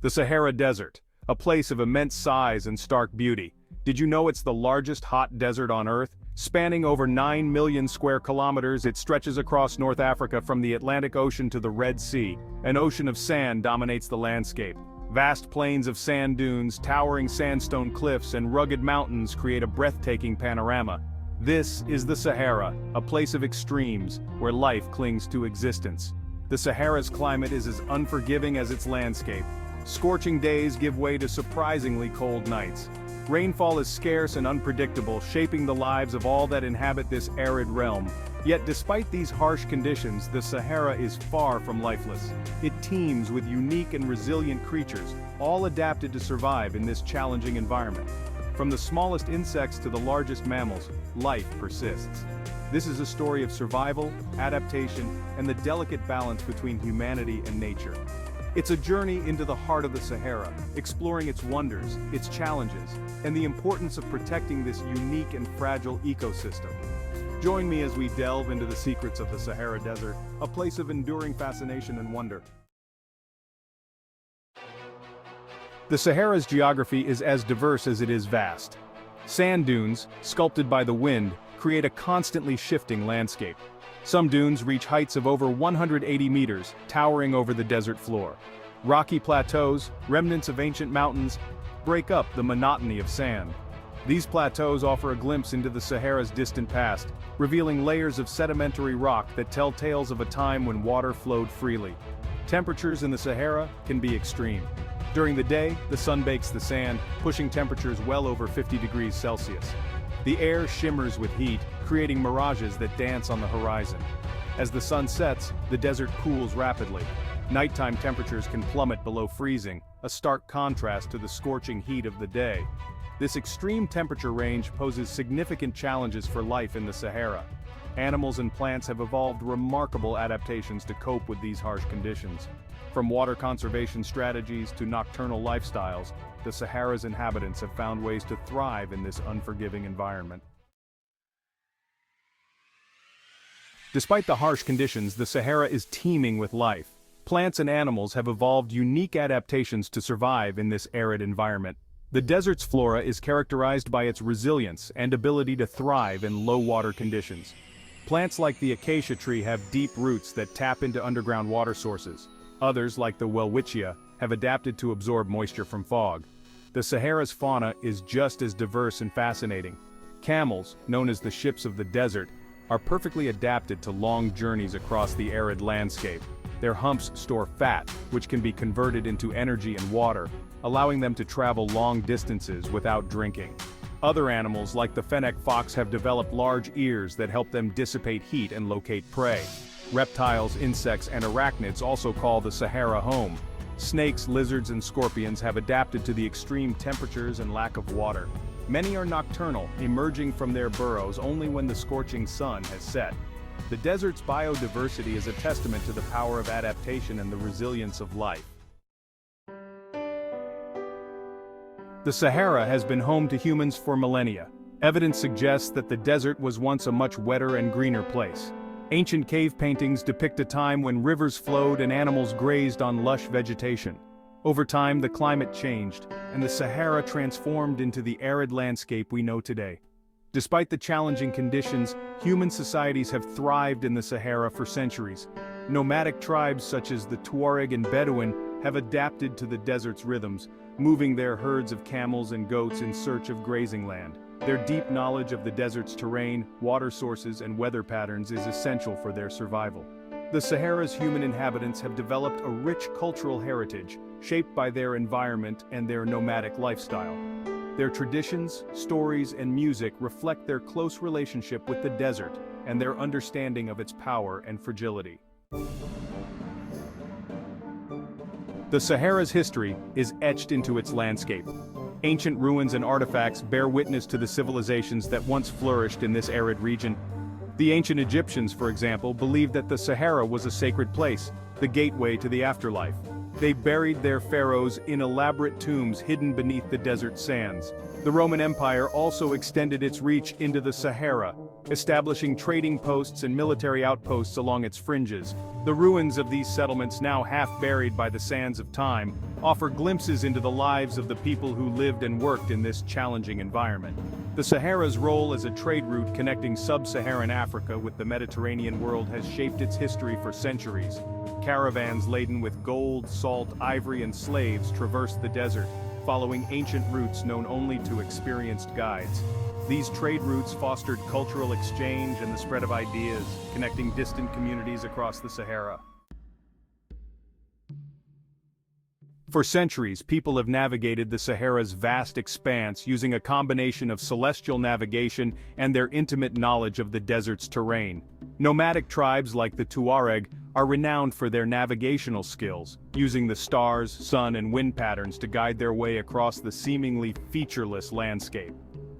The Sahara Desert, a place of immense size and stark beauty. Did you know it's the largest hot desert on Earth? Spanning over 9 million square kilometers, it stretches across North Africa from the Atlantic Ocean to the Red Sea. An ocean of sand dominates the landscape. Vast plains of sand dunes, towering sandstone cliffs, and rugged mountains create a breathtaking panorama. This is the Sahara, a place of extremes, where life clings to existence. The Sahara's climate is as unforgiving as its landscape. Scorching days give way to surprisingly cold nights. Rainfall is scarce and unpredictable, shaping the lives of all that inhabit this arid realm. Yet despite these harsh conditions, the Sahara is far from lifeless. It teems with unique and resilient creatures, all adapted to survive in this challenging environment. From the smallest insects to the largest mammals, life persists. This is a story of survival, adaptation, and the delicate balance between humanity and nature. It's a journey into the heart of the Sahara, exploring its wonders, its challenges, and the importance of protecting this unique and fragile ecosystem. Join me as we delve into the secrets of the Sahara Desert, a place of enduring fascination and wonder. The Sahara's geography is as diverse as it is vast. Sand dunes, sculpted by the wind, create a constantly shifting landscape. Some dunes reach heights of over 180 meters, towering over the desert floor. Rocky plateaus, remnants of ancient mountains, break up the monotony of sand. These plateaus offer a glimpse into the Sahara's distant past, revealing layers of sedimentary rock that tell tales of a time when water flowed freely. Temperatures in the Sahara can be extreme. During the day, the sun bakes the sand, pushing temperatures well over 50 degrees Celsius. The air shimmers with heat, creating mirages that dance on the horizon. As the sun sets, the desert cools rapidly. Nighttime temperatures can plummet below freezing, a stark contrast to the scorching heat of the day. This extreme temperature range poses significant challenges for life in the Sahara. Animals and plants have evolved remarkable adaptations to cope with these harsh conditions. From water conservation strategies to nocturnal lifestyles, the Sahara's inhabitants have found ways to thrive in this unforgiving environment. Despite the harsh conditions, the Sahara is teeming with life. Plants and animals have evolved unique adaptations to survive in this arid environment. The desert's flora is characterized by its resilience and ability to thrive in low-water conditions. Plants like the acacia tree have deep roots that tap into underground water sources. Others, like the welwitschia, have adapted to absorb moisture from fog. The Sahara's fauna is just as diverse and fascinating. Camels, known as the ships of the desert, are perfectly adapted to long journeys across the arid landscape. Their humps store fat, which can be converted into energy and water, allowing them to travel long distances without drinking. Other animals, like the fennec fox, have developed large ears that help them dissipate heat and locate prey. Reptiles, insects, and arachnids also call the Sahara home. Snakes, lizards, and scorpions have adapted to the extreme temperatures and lack of water. Many are nocturnal, emerging from their burrows only when the scorching sun has set. The desert's biodiversity is a testament to the power of adaptation and the resilience of life. The Sahara has been home to humans for millennia. Evidence suggests that the desert was once a much wetter and greener place. Ancient cave paintings depict a time when rivers flowed and animals grazed on lush vegetation. Over time, the climate changed, and the Sahara transformed into the arid landscape we know today. Despite the challenging conditions, human societies have thrived in the Sahara for centuries. Nomadic tribes such as the Tuareg and Bedouin have adapted to the desert's rhythms, moving their herds of camels and goats in search of grazing land. Their deep knowledge of the desert's terrain, water sources, and weather patterns is essential for their survival. The Sahara's human inhabitants have developed a rich cultural heritage, shaped by their environment and their nomadic lifestyle. Their traditions, stories, and music reflect their close relationship with the desert and their understanding of its power and fragility. The Sahara's history is etched into its landscape. Ancient ruins and artifacts bear witness to the civilizations that once flourished in this arid region. The ancient Egyptians, for example, believed that the Sahara was a sacred place, the gateway to the afterlife. They buried their pharaohs in elaborate tombs hidden beneath the desert sands. The Roman Empire also extended its reach into the Sahara, establishing trading posts and military outposts along its fringes. The ruins of these settlements, now half buried by the sands of time, offer glimpses into the lives of the people who lived and worked in this challenging environment. The Sahara's role as a trade route connecting sub-Saharan Africa with the Mediterranean world has shaped its history for centuries. Caravans laden with gold, salt, ivory, and slaves traverse the desert, following ancient routes known only to experienced guides. These trade routes fostered cultural exchange and the spread of ideas, connecting distant communities across the Sahara. For centuries, people have navigated the Sahara's vast expanse using a combination of celestial navigation and their intimate knowledge of the desert's terrain. Nomadic tribes like the Tuareg are renowned for their navigational skills, using the stars, sun, and wind patterns to guide their way across the seemingly featureless landscape.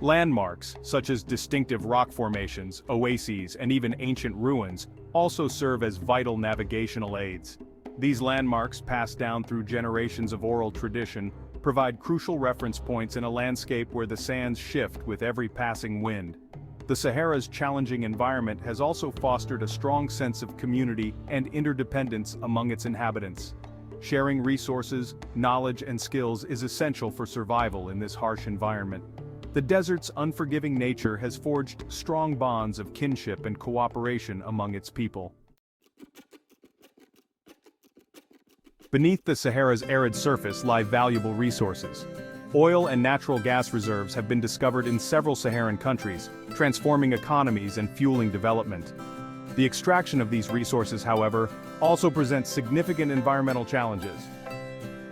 Landmarks, such as distinctive rock formations, oases, and even ancient ruins, also serve as vital navigational aids. These landmarks, passed down through generations of oral tradition, provide crucial reference points in a landscape where the sands shift with every passing wind. The Sahara's challenging environment has also fostered a strong sense of community and interdependence among its inhabitants. Sharing resources, knowledge, and skills is essential for survival in this harsh environment. The desert's unforgiving nature has forged strong bonds of kinship and cooperation among its people. Beneath the Sahara's arid surface lie valuable resources. Oil and natural gas reserves have been discovered in several Saharan countries, transforming economies and fueling development. The extraction of these resources, however, also presents significant environmental challenges.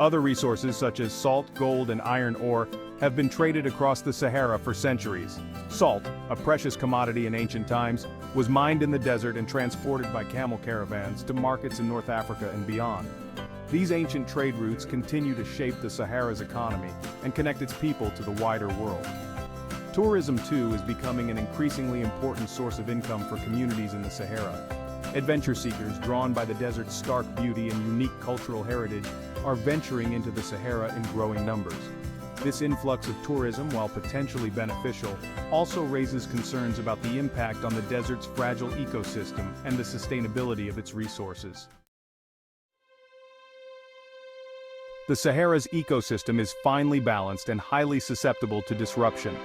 Other resources such as salt, gold, and iron ore have been traded across the Sahara for centuries. Salt, a precious commodity in ancient times, was mined in the desert and transported by camel caravans to markets in North Africa and beyond. These ancient trade routes continue to shape the Sahara's economy and connect its people to the wider world. Tourism, too, is becoming an increasingly important source of income for communities in the Sahara. Adventure seekers, drawn by the desert's stark beauty and unique cultural heritage, are venturing into the Sahara in growing numbers. This influx of tourism, while potentially beneficial, also raises concerns about the impact on the desert's fragile ecosystem and the sustainability of its resources. The Sahara's ecosystem is finely balanced and highly susceptible to disruption.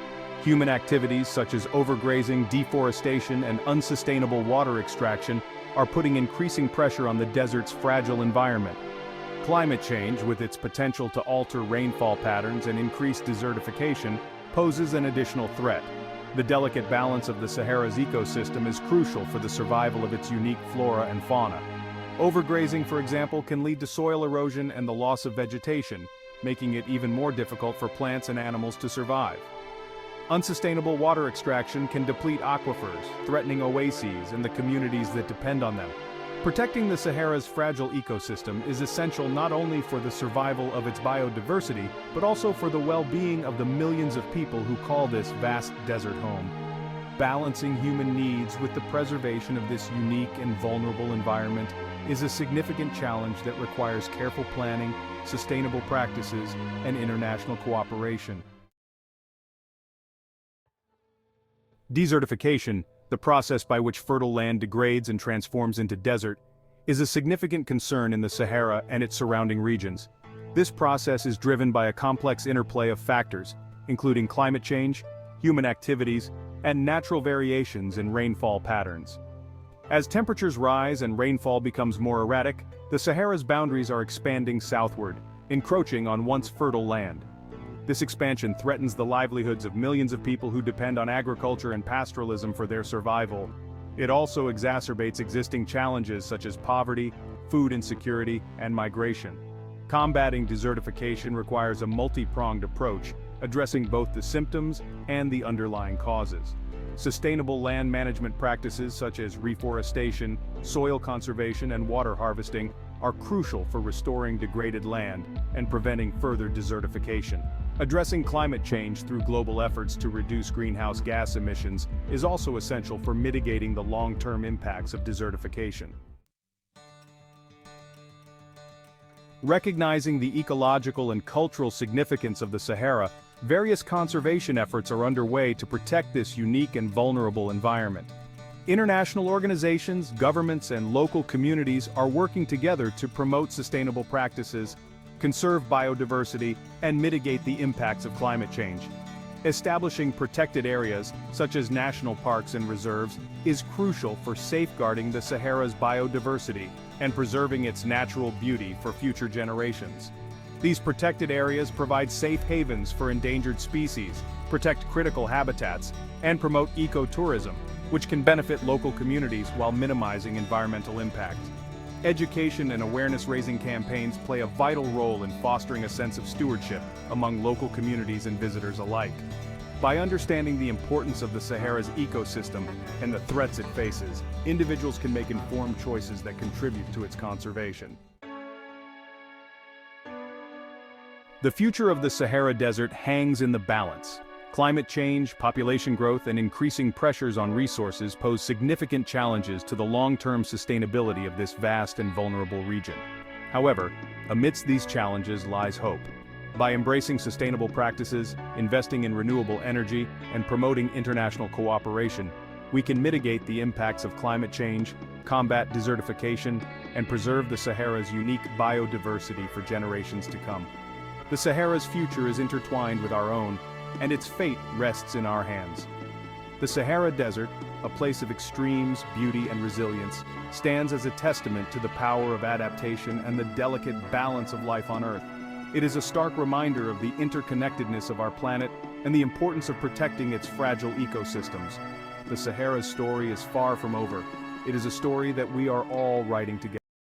Human activities such as overgrazing, deforestation, and unsustainable water extraction are putting increasing pressure on the desert's fragile environment. Climate change, with its potential to alter rainfall patterns and increase desertification, poses an additional threat. The delicate balance of the Sahara's ecosystem is crucial for the survival of its unique flora and fauna. Overgrazing, for example, can lead to soil erosion and the loss of vegetation, making it even more difficult for plants and animals to survive. Unsustainable water extraction can deplete aquifers, threatening oases and the communities that depend on them. Protecting the Sahara's fragile ecosystem is essential not only for the survival of its biodiversity, but also for the well-being of the millions of people who call this vast desert home. Balancing human needs with the preservation of this unique and vulnerable environment is a significant challenge that requires careful planning, sustainable practices, and international cooperation. Desertification, the process by which fertile land degrades and transforms into desert, is a significant concern in the Sahara and its surrounding regions. This process is driven by a complex interplay of factors, including climate change, human activities, and natural variations in rainfall patterns. As temperatures rise and rainfall becomes more erratic, the Sahara's boundaries are expanding southward, encroaching on once fertile land. This expansion threatens the livelihoods of millions of people who depend on agriculture and pastoralism for their survival. It also exacerbates existing challenges such as poverty, food insecurity, and migration. Combating desertification requires a multi-pronged approach, addressing both the symptoms and the underlying causes. Sustainable land management practices such as reforestation, soil conservation, and water harvesting are crucial for restoring degraded land and preventing further desertification. Addressing climate change through global efforts to reduce greenhouse gas emissions is also essential for mitigating the long-term impacts of desertification. Recognizing the ecological and cultural significance of the Sahara, various conservation efforts are underway to protect this unique and vulnerable environment. International organizations, governments, and local communities are working together to promote sustainable practices, conserve biodiversity, and mitigate the impacts of climate change. Establishing protected areas, such as national parks and reserves, is crucial for safeguarding the Sahara's biodiversity and preserving its natural beauty for future generations. These protected areas provide safe havens for endangered species, protect critical habitats, and promote ecotourism, which can benefit local communities while minimizing environmental impact. Education and awareness-raising campaigns play a vital role in fostering a sense of stewardship among local communities and visitors alike. By understanding the importance of the Sahara's ecosystem and the threats it faces, individuals can make informed choices that contribute to its conservation. The future of the Sahara Desert hangs in the balance. Climate change, population growth, and increasing pressures on resources pose significant challenges to the long-term sustainability of this vast and vulnerable region. However, amidst these challenges lies hope. By embracing sustainable practices, investing in renewable energy, and promoting international cooperation, we can mitigate the impacts of climate change, combat desertification, and preserve the Sahara's unique biodiversity for generations to come. The Sahara's future is intertwined with our own, and its fate rests in our hands. The Sahara Desert, a place of extremes, beauty, and resilience, stands as a testament to the power of adaptation and the delicate balance of life on Earth. It is a stark reminder of the interconnectedness of our planet and the importance of protecting its fragile ecosystems. The Sahara's story is far from over. It is a story that we are all writing together.